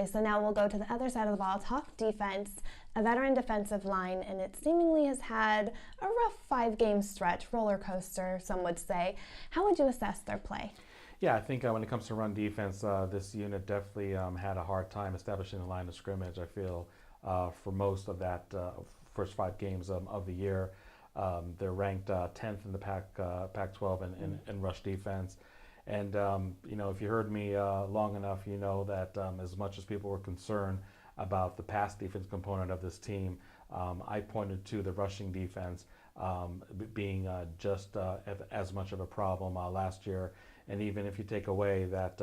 Okay, so now we'll go to the other side of the ball. Talk defense, a veteran defensive line, and it seemingly has had a rough 5-game stretch, roller coaster, some would say. How would you assess their play? Yeah, I think when it comes to run defense, this unit definitely had a hard time establishing the line of scrimmage. I feel for most of that first 5 games of the year, they're ranked 10th in the Pac-12 in rush defense. And if you heard me long enough, you know that as much as people were concerned about the pass defense component of this team, I pointed to the rushing defense being just as much of a problem last year. And even if you take away that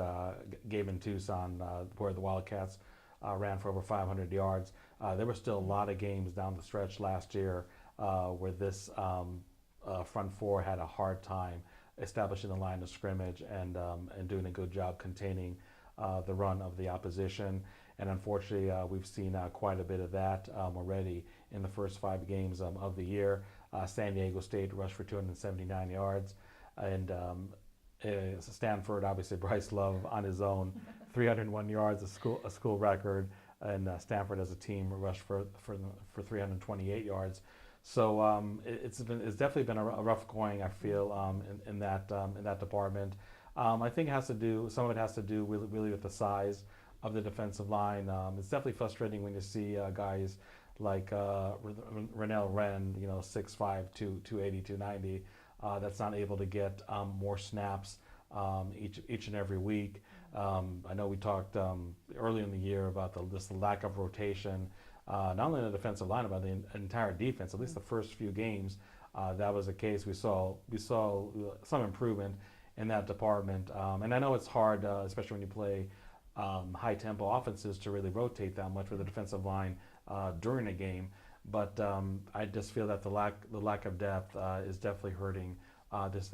game in Tucson where the Wildcats ran for over 500 yards, there were still a lot of games down the stretch last year where this front four had a hard time establishing the line of scrimmage and doing a good job containing the run of the opposition. And unfortunately, we've seen quite a bit of that already in the first 5 games of the year. San Diego State rushed for 279 yards. And Stanford, obviously, Bryce Love on his own, 301 yards, a school record. And Stanford as a team rushed for 328 yards. So it's definitely been a rough going, I feel, in that department. I think some of it has to do really with the size of the defensive line. It's definitely frustrating when you see guys like Renell Wren, 6'5", 280, 290, that's not able to get more snaps each and every week. I know we talked early in the year about the lack of rotation. Not only in the defensive line, but the entire defense. At least the first few games, that was the case. We saw some improvement in that department. And I know it's hard, especially when you play high tempo offenses, to really rotate that much with the defensive line during a game. But I just feel that the lack of depth is definitely hurting this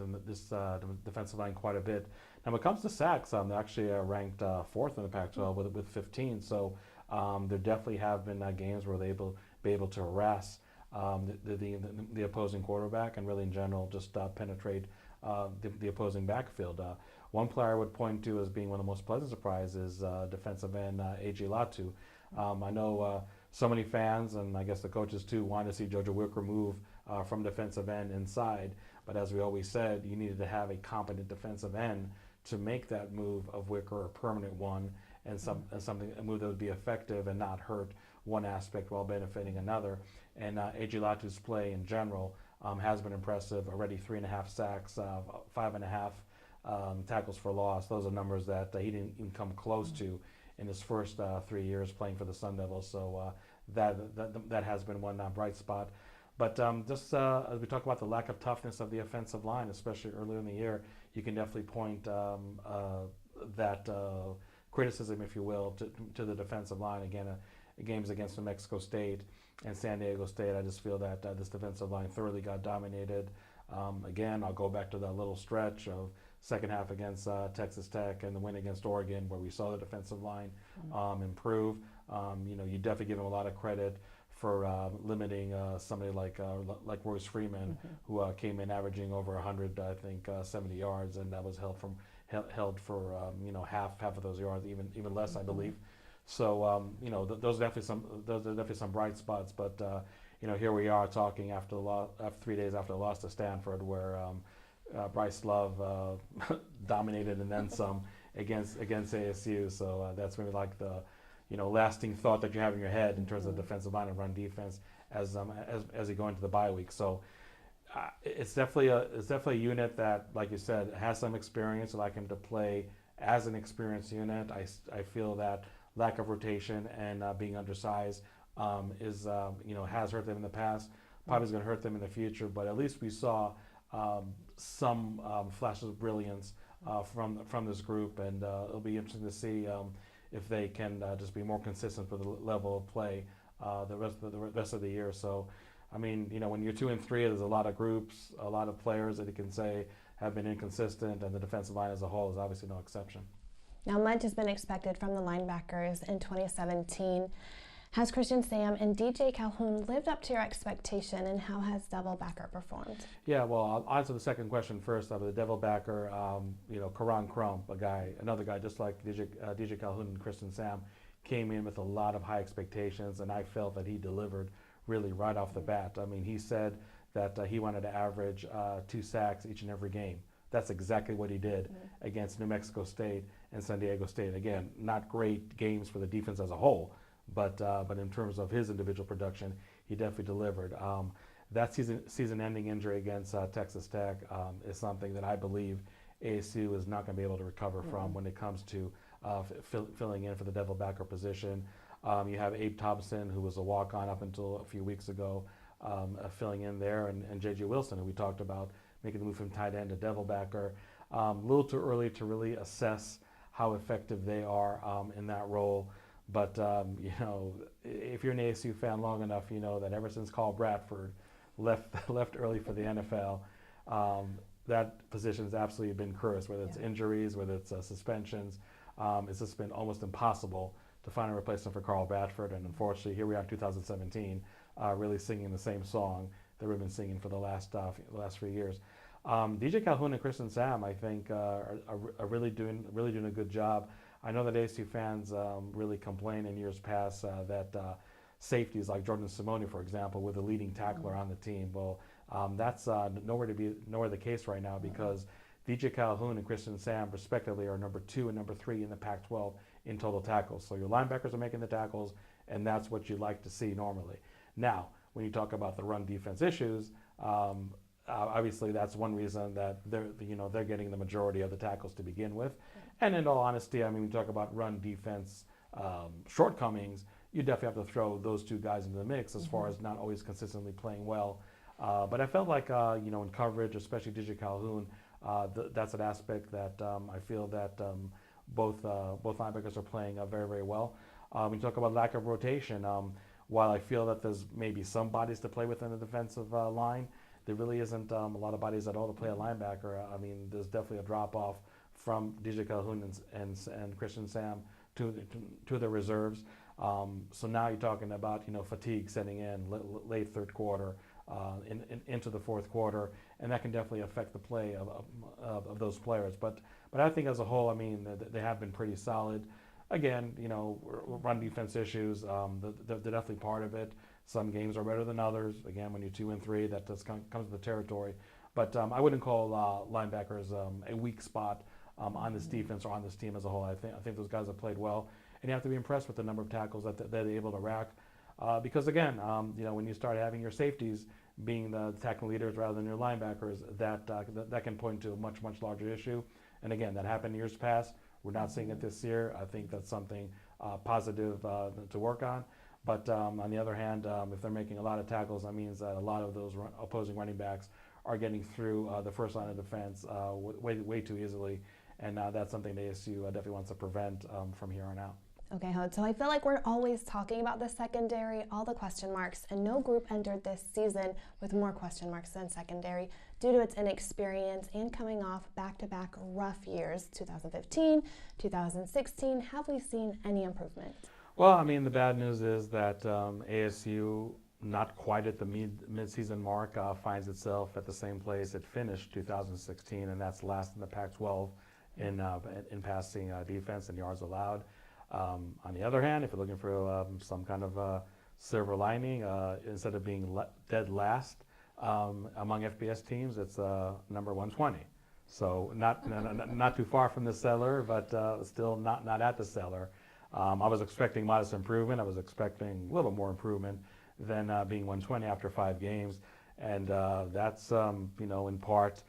defensive line quite a bit. Now, when it comes to sacks, they're actually ranked 4th in the Pac-12 with 15. So. There definitely have been games where they're able to harass the opposing quarterback and really in general just penetrate the opposing backfield. One player I would point to as being one of the most pleasant surprises is defensive end A.J. Latu. I know so many fans, and I guess the coaches too, want to see Jojo Wicker move from defensive end inside. But as we always said, you needed to have a competent defensive end to make that move of Wicker a permanent one. And a move that would be effective and not hurt one aspect while benefiting another. And A.J. Latu's play in general has been impressive. Already 3.5 sacks, 5.5 tackles for loss. Those are numbers that he didn't even come close to in his first 3 years playing for the Sun Devils. So that has been one bright spot. But just as we talk about the lack of toughness of the offensive line, especially earlier in the year, you can definitely point that criticism, if you will, to the defensive line. Again, games against New Mexico State and San Diego State, I just feel that this defensive line thoroughly got dominated. Again, I'll go back to that little stretch of second half against Texas Tech and the win against Oregon, where we saw the defensive line improve. You definitely give them a lot of credit for limiting somebody like Royce Freeman, who came in averaging over 100, I think, 70 yards, and that was held for half of those yards, even less, I believe. So those are definitely some bright spots. But here we are talking after 3 days after the loss to Stanford, where Bryce Love dominated and then some against ASU. So that's maybe like the lasting thought that you have in your head in terms of defensive line and run defense as you go into the bye week. So. It's definitely a unit that, like you said, has some experience. I'd like him to play as an experienced unit. I feel that lack of rotation and being undersized has hurt them in the past. Probably is going to hurt them in the future. But at least we saw some flashes of brilliance from this group, and it'll be interesting to see if they can just be more consistent with the level of play the rest of the year. So. I mean, when you're 2 and 3, there's a lot of groups, a lot of players that you can say have been inconsistent, and the defensive line as a whole is obviously no exception. Now, much has been expected from the linebackers in 2017. Has Christian Sam and DJ Calhoun lived up to your expectation, and how has Devilbacker performed? Yeah, well, I'll answer the second question first. The Devilbacker, Karan Crump, another guy just like DJ Calhoun and Christian Sam, came in with a lot of high expectations, and I felt that he delivered really right off the bat. I mean, he said that he wanted to average 2 sacks each and every game. That's exactly what he did against New Mexico State and San Diego State. Again, not great games for the defense as a whole, but in terms of his individual production, he definitely delivered. That season-ending injury against Texas Tech is something that I believe ASU is not going to be able to recover from when it comes to filling in for the devil backer position. You have Abe Thompson, who was a walk-on up until a few weeks ago, filling in there, and J.J. Wilson, who we talked about, making the move from tight end to devil backer. A little too early to really assess how effective they are in that role. But, you know, if you're an ASU fan long enough, you know that ever since Carl Bradford left early for the NFL, that position has absolutely been cursed, whether it's injuries, whether it's suspensions. It's just been almost impossible to find a replacement for Carl Bradford. And unfortunately, here we are in 2017, really singing the same song that we've been singing for the last few years. DJ Calhoun and Christian Sam, I think, are really doing a good job. I know that ASU fans really complain in years past that safeties like Jordan Simone, for example, were the leading tackler on the team. Well, that's nowhere the case right now, because DJ Calhoun and Christian Sam, respectively, are number 2 and number 3 in the Pac-12 in total tackles. So your linebackers are making the tackles, and that's what you like to see normally. Now, when you talk about the run defense issues, obviously that's one reason that they're getting the majority of the tackles to begin with. And in all honesty, I mean, when you talk about run defense shortcomings, you definitely have to throw those 2 guys into the mix as far as not always consistently playing well. But I felt like, in coverage, especially DJ Calhoun, that's an aspect that I feel that both linebackers are playing very, very well. When you talk about lack of rotation, while I feel that there's maybe some bodies to play with in the defensive line, there really isn't a lot of bodies at all to play a linebacker. I mean, there's definitely a drop-off from DJ Calhoun and Christian Sam to the reserves. So now you're talking about fatigue setting in late third quarter into the fourth quarter, and that can definitely affect the play of those players. But I think as a whole, I mean, they have been pretty solid. Again, run defense issues, they're definitely part of it. Some games are better than others. Again, when you're 2 and 3, that just comes with the territory. But I wouldn't call linebackers a weak spot on this defense or on this team as a whole. I think those guys have played well, and you have to be impressed with the number of tackles that they're able to rack. Because again, when you start having your safeties being the tackle leaders rather than your linebackers, that can point to a much larger issue. And again, that happened in years past. We're not seeing it this year. I think that's something positive to work on. But on the other hand, if they're making a lot of tackles, that means that a lot of those opposing running backs are getting through the first line of defense way too easily. And that's something the ASU definitely wants to prevent from here on out. Okay, Hod, so I feel like we're always talking about the secondary, all the question marks, and no group entered this season with more question marks than secondary due to its inexperience and coming off back-to-back rough years, 2015, 2016. Have we seen any improvement? Well, I mean, the bad news is that ASU, not quite at the mid-season mark, finds itself at the same place it finished 2016, and that's last in the Pac-12 in passing defense and yards allowed. On the other hand, if you're looking for some kind of silver lining, instead of being dead last among FBS teams, it's number 120. So not too far from the cellar, but still not at the cellar. I was expecting modest improvement. I was expecting a little more improvement than being 120 after 5 games, and that's in part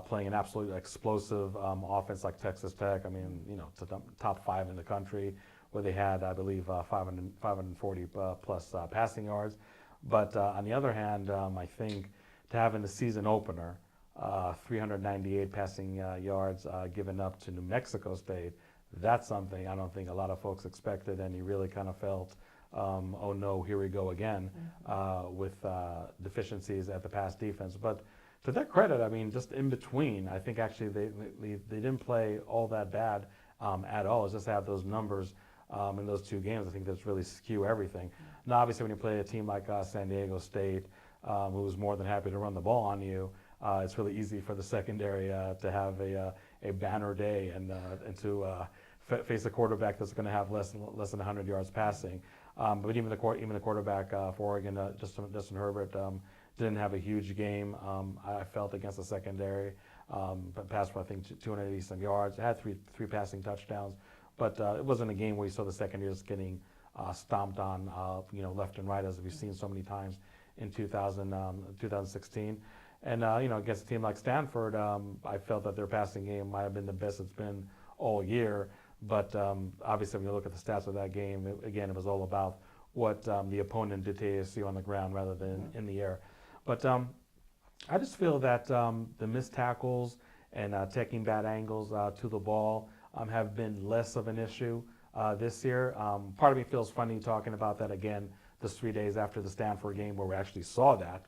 playing an absolutely explosive offense like Texas Tech. I mean, it's the top 5 in the country, where they had, I believe, 540 plus passing yards. But on the other hand, I think to have in the season opener 398 passing yards given up to New Mexico State, that's something I don't think a lot of folks expected, and you really kind of felt, oh no, here we go again with deficiencies at the pass defense. But to their credit, I mean, just in between, I think actually they didn't play all that bad at all. It's just have those numbers in those 2 games. I think that's really skew everything. Now, obviously, when you play a team like San Diego State, who was more than happy to run the ball on you, it's really easy for the secondary to have a banner day and to face a quarterback that's going to have less than 100 yards passing. But even the quarterback for Oregon, Justin Herbert, didn't have a huge game. I felt against the secondary, but passed for I think 280 some yards. Had three passing touchdowns, but it wasn't a game where you saw the secondary just getting stomped on, left and right, as we've seen so many times in 2016. And against a team like Stanford, I felt that their passing game might have been the best it's been all year. But obviously, when you look at the stats of that game, it was all about what the opponent did to ASU on the ground rather than in the air. But I just feel that the missed tackles and taking bad angles to the ball have been less of an issue this year. Part of me feels funny talking about that again just 3 days after the Stanford game, where we actually saw that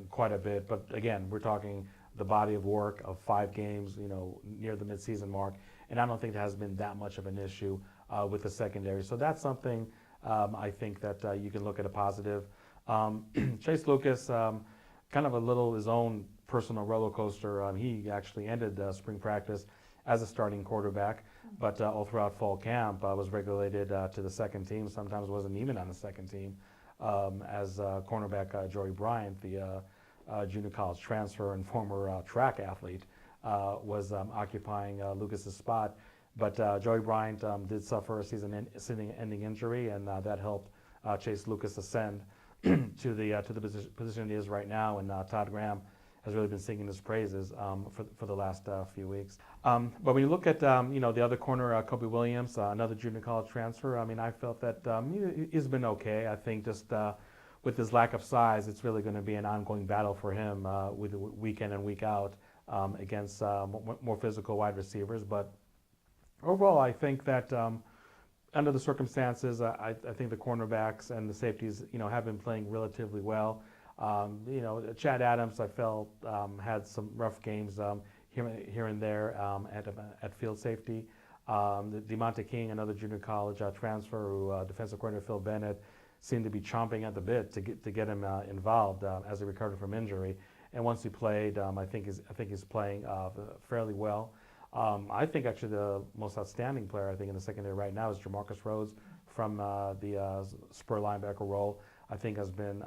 quite a bit. But again, we're talking the body of work of 5 games, near the midseason mark, and I don't think there has been that much of an issue with the secondary. So that's something I think that you can look at a positive. Chase Lucas, kind of a little his own personal roller coaster. He actually ended spring practice as a starting quarterback, but all throughout fall camp was regulated to the second team. Sometimes wasn't even on the second team, as cornerback Joey Bryant, the junior college transfer and former track athlete, was occupying Lucas's spot. But Joey Bryant did suffer a season-ending injury, and that helped Chase Lucas ascend to the position he is right now. And Todd Graham has really been singing his praises for the last few weeks. But when you look at the other corner, Kobe Williams, another junior college transfer, I felt that he's been okay. I think just with his lack of size, it's really going to be an ongoing battle for him with week in and week out against more physical wide receivers. But overall, I think that under the circumstances, I think the cornerbacks and the safeties, have been playing relatively well. Chad Adams, I felt, had some rough games here and there at field safety. DeMonte King, another junior college transfer, who defensive coordinator Phil Bennett seemed to be chomping at the bit to get him involved as he recovered from injury. And once he played, I think he's playing fairly well. I think actually the most outstanding player in the secondary right now is Jamarcus Rhodes from the spur linebacker role. I think has been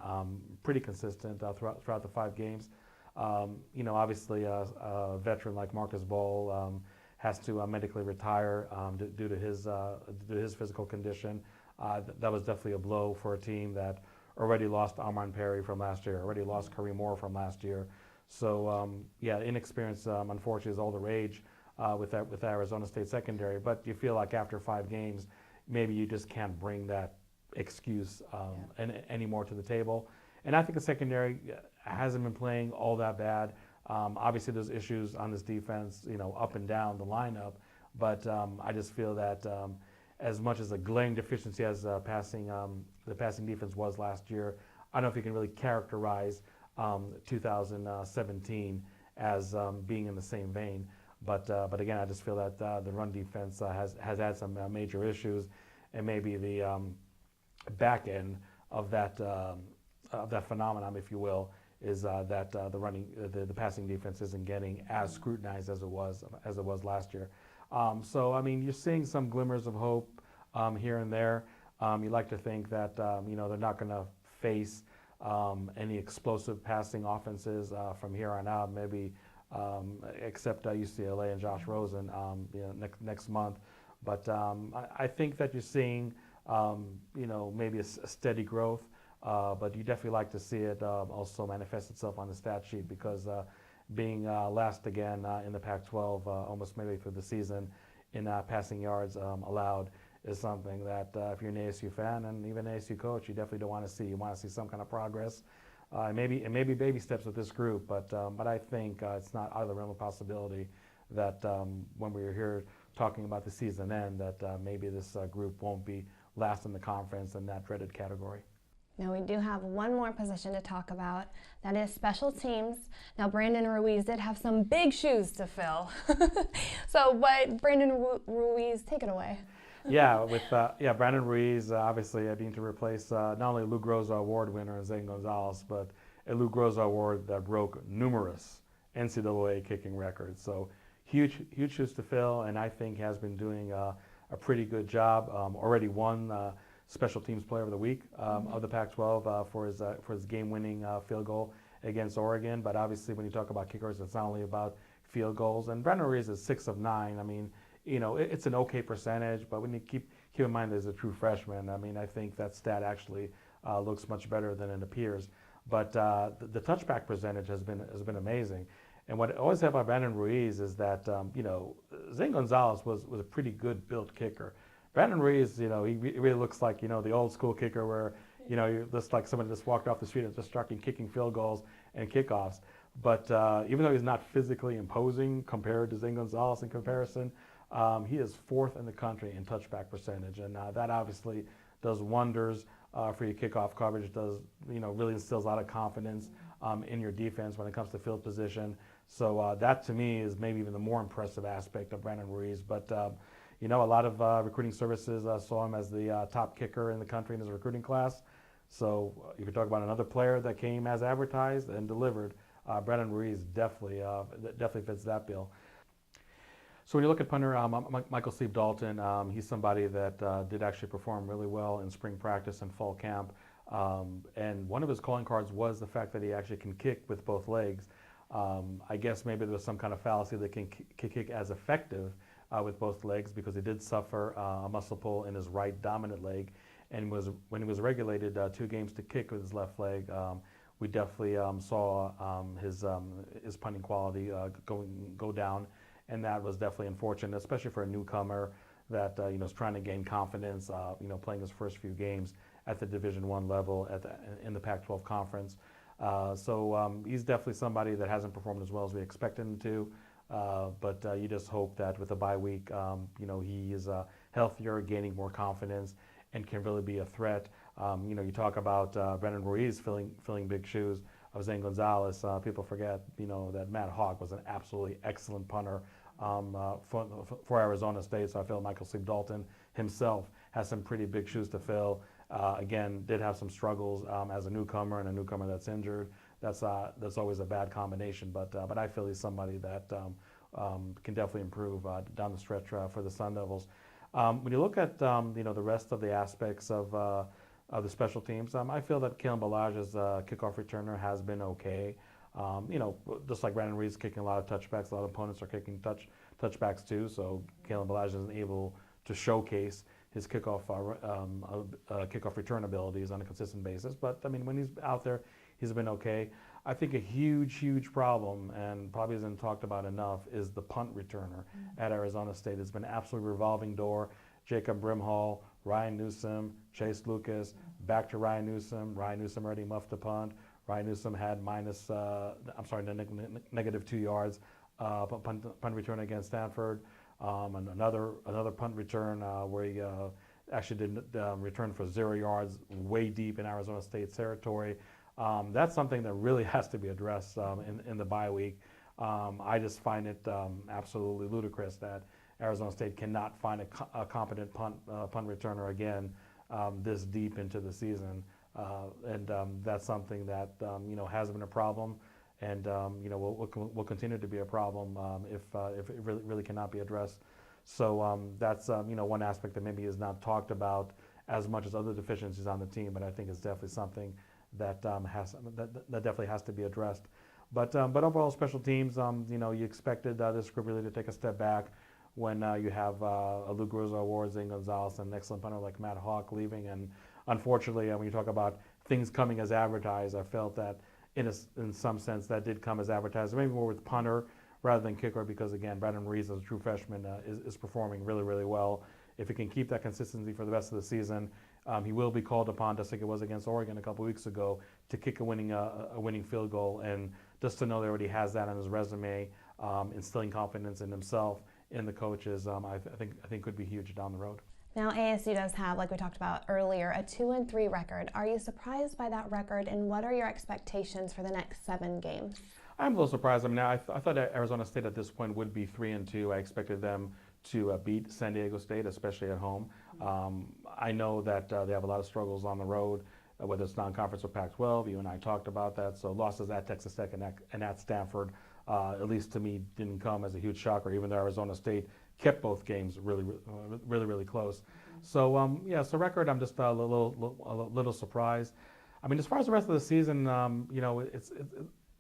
pretty consistent throughout the 5 games. Obviously a veteran like Marcus Bowl has to medically retire due to his physical condition. That was definitely a blow for a team that already lost Armand Perry from last year, already lost Kareem Moore from last year. So inexperience unfortunately is all the rage with Arizona State secondary. But you feel like after 5 games, maybe you just can't bring that excuse anymore to the table. And I think the secondary hasn't been playing all that bad. Obviously, there's issues on this defense, up and down the lineup. But I just feel that as much as a glaring deficiency as the passing defense was last year, I don't know if you can really characterize 2017 as being in the same vein. But again, I just feel that the run defense has had some major issues, and maybe the back end of that phenomenon, if you will, is that the passing defense isn't getting as scrutinized as it was last year. So you're seeing some glimmers of hope here and there. You like to think that they're not going to face any explosive passing offenses from here on out. Maybe except UCLA and Josh Rosen next month. But I think that you're seeing maybe a steady growth, but you definitely like to see it also manifest itself on the stat sheet, because being last again in the Pac-12 almost midway through the season in passing yards allowed is something that if you're an ASU fan and even an ASU coach, you definitely don't want to see. You want to see some kind of progress. Maybe baby steps with this group, but I think it's not out of the realm of possibility that when we were here talking about the season end, that maybe this group won't be last in the conference in that dreaded category. Now we do have one more position to talk about, that is special teams. Now Brandon Ruiz did have some big shoes to fill. But Brandon Ruiz, take it away. With Brandon Ruiz obviously having to replace not only Lou Groza Award winner Zane Gonzalez, but a Lou Groza Award that broke numerous NCAA kicking records. So huge shoes to fill, and I think has been doing a pretty good job. Already won Special Teams Player of the Week of the Pac-12 for his game-winning field goal against Oregon. But obviously, when you talk about kickers, it's not only about field goals. And Brandon Ruiz is 6 of 9. I mean, it's an okay percentage, but when you keep in mind there's a true freshman, I mean, I think that stat actually looks much better than it appears. But the touchback percentage has been amazing. And what I always have about Brandon Ruiz is that Zane Gonzalez was a pretty good built kicker. Brandon Ruiz, he really looks like the old school kicker where you're just like somebody just walked off the street and just started kicking field goals and kickoffs. But even though he's not physically imposing compared to Zane Gonzalez in comparison, he is 4th in the country in touchback percentage, and that obviously does wonders for your kickoff coverage. Does really instills a lot of confidence in your defense when it comes to field position. So that to me is maybe even the more impressive aspect of Brandon Ruiz. But a lot of recruiting services saw him as the top kicker in the country in his recruiting class. So if you talk about another player that came as advertised and delivered, Brandon Ruiz definitely fits that bill. So when you look at punter Michael Steve Dalton, he's somebody that did actually perform really well in spring practice and fall camp. And one of his calling cards was the fact that he actually can kick with both legs. I guess maybe there was some kind of fallacy that can kick as effective with both legs, because he did suffer a muscle pull in his right dominant leg, and when he was regulated 2 games to kick with his left leg, we definitely saw his punting quality go down, and that was definitely unfortunate, especially for a newcomer that is trying to gain confidence, playing his first few games at the Division I level in the Pac-12 conference. So he's definitely somebody that hasn't performed as well as we expected him to. But you just hope that with a bye week, he is healthier, gaining more confidence, and can really be a threat. You talk about Brandon Ruiz filling big shoes of Zane Gonzalez. People forget, that Matt Hawk was an absolutely excellent punter for Arizona State. So I feel Michael Steve Dalton himself has some pretty big shoes to fill. Again, did have some struggles as a newcomer, and a newcomer that's injured. That's always a bad combination. But I feel he's somebody that can definitely improve down the stretch for the Sun Devils. When you look at the rest of the aspects of the special teams, I feel that Kalen Balage's kickoff returner has been okay. Just like Brandon Ruiz kicking a lot of touchbacks, a lot of opponents are kicking touchbacks too. So Kalen Balage isn't able to showcase his kickoff return abilities on a consistent basis. But I mean, when he's out there, he's been okay. I think a huge problem, and probably isn't talked about enough, is the punt returner at Arizona State. It's been an absolute revolving door. Jacob Brimhall, Ryan Newsom, Chase Lucas, back to Ryan Newsom. Ryan Newsom already muffed a punt. Ryan Newsom had negative 2 yards punt return against Stanford. And another punt return where he actually did return for 0 yards way deep in Arizona State's territory. That's something that really has to be addressed in the bye week. I just find it absolutely ludicrous that Arizona State cannot find a competent punt returner again this deep into the season. And that's something that has been a problem, and will continue to be a problem if it really cannot be addressed. So that's one aspect that maybe is not talked about as much as other deficiencies on the team, but I think it's definitely something that that definitely has to be addressed. But overall, special teams, you expected this group really to take a step back when you have a Lou Groza Award, Zane Gonzalez, and an excellent punter like Matt Hawk leaving. And unfortunately, when you talk about things coming as advertised, I felt that in some sense that did come as advertised, maybe more with punter rather than kicker, because again, Brandon Ruiz as a true freshman is performing really well. If he can keep that consistency for the rest of the season, he will be called upon, just like it was against Oregon a couple weeks ago, to kick a winning field goal. And just to know that he already has that on his resume, instilling confidence in himself, in the coaches, I think could be huge down the road. Now, ASU does have, like we talked about earlier, a 2-3 record. Are you surprised by that record, and what are your expectations for the next 7 games? I'm a little surprised. I mean, I thought that Arizona State at this point would be 3-2. I expected them to beat San Diego State, especially at home. I know that they have a lot of struggles on the road, whether it's non-conference or Pac-12. You and I talked about that. So losses at Texas Tech and at Stanford, at least to me, didn't come as a huge shocker, even though Arizona State kept both games really close. So yeah, so record, I'm just a little surprised. I mean, as far as the rest of the season,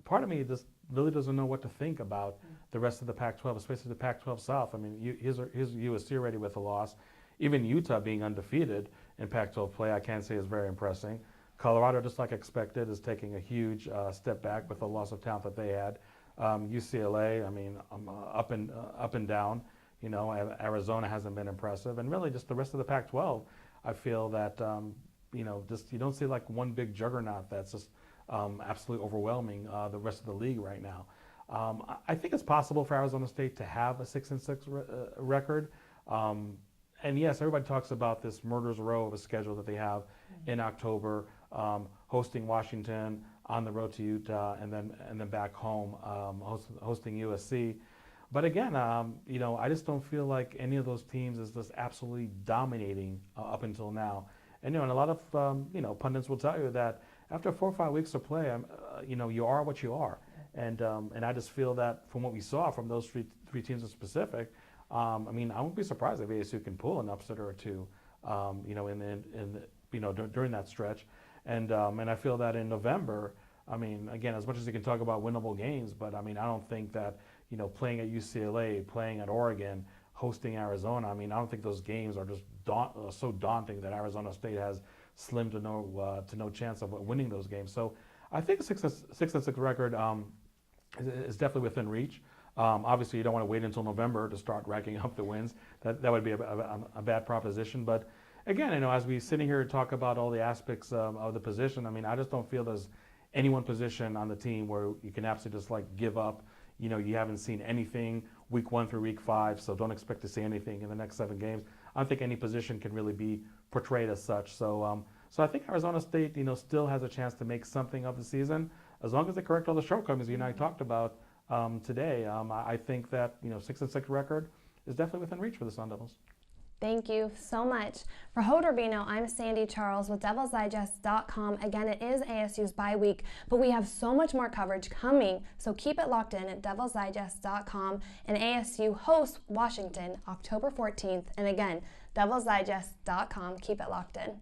part of me just really doesn't know what to think about the rest of the Pac-12, especially the Pac-12 South. I mean, here's USC already with a loss. Even Utah being undefeated in Pac-12 play, I can't say is very impressing. Colorado, just like expected, is taking a huge step back with the loss of talent that they had. UCLA, I mean, up and down. You know, Arizona hasn't been impressive, and really just the rest of the Pac-12. I feel that just you don't see like one big juggernaut that's just absolutely overwhelming the rest of the league right now. I think it's possible for Arizona State to have a 6-6 record. And yes, everybody talks about this murderer's row of a schedule that they have in October, hosting Washington, on the road to Utah, and then back home, hosting USC. But again, I just don't feel like any of those teams is just absolutely dominating up until now. And and a lot of pundits will tell you that after 4 or 5 weeks of play, you are what you are. And I just feel that from what we saw from those three teams in specific, I mean, I won't be surprised if ASU can pull an upset or two, during that stretch. And I feel that in November, I mean, again, as much as you can talk about winnable games, but I mean, I don't think that playing at UCLA, playing at Oregon, hosting Arizona, I mean, I don't think those games are just so daunting that Arizona State has slim to no chance of winning those games. So I think a 6-6 record is definitely within reach. Obviously, you don't want to wait until November to start racking up the wins. That would be a bad proposition. But again, as we sit here and talk about all the aspects of the position, I mean, I just don't feel there's any one position on the team where you can absolutely just like give up. You haven't seen anything week 1 through week 5, so don't expect to see anything in the next 7 games. I don't think any position can really be portrayed as such. So I think Arizona State, still has a chance to make something of the season as long as they correct all the shortcomings you and I talked about today. I think that 6-6 record is definitely within reach for the Sun Devils. Thank you so much. For Hoda Rubino, I'm Sandy Charles with DevilsDigest.com. Again, it is ASU's bye week, but we have so much more coverage coming, so keep it locked in at DevilsDigest.com. And ASU hosts Washington October 14th. And again, DevilsDigest.com. Keep it locked in.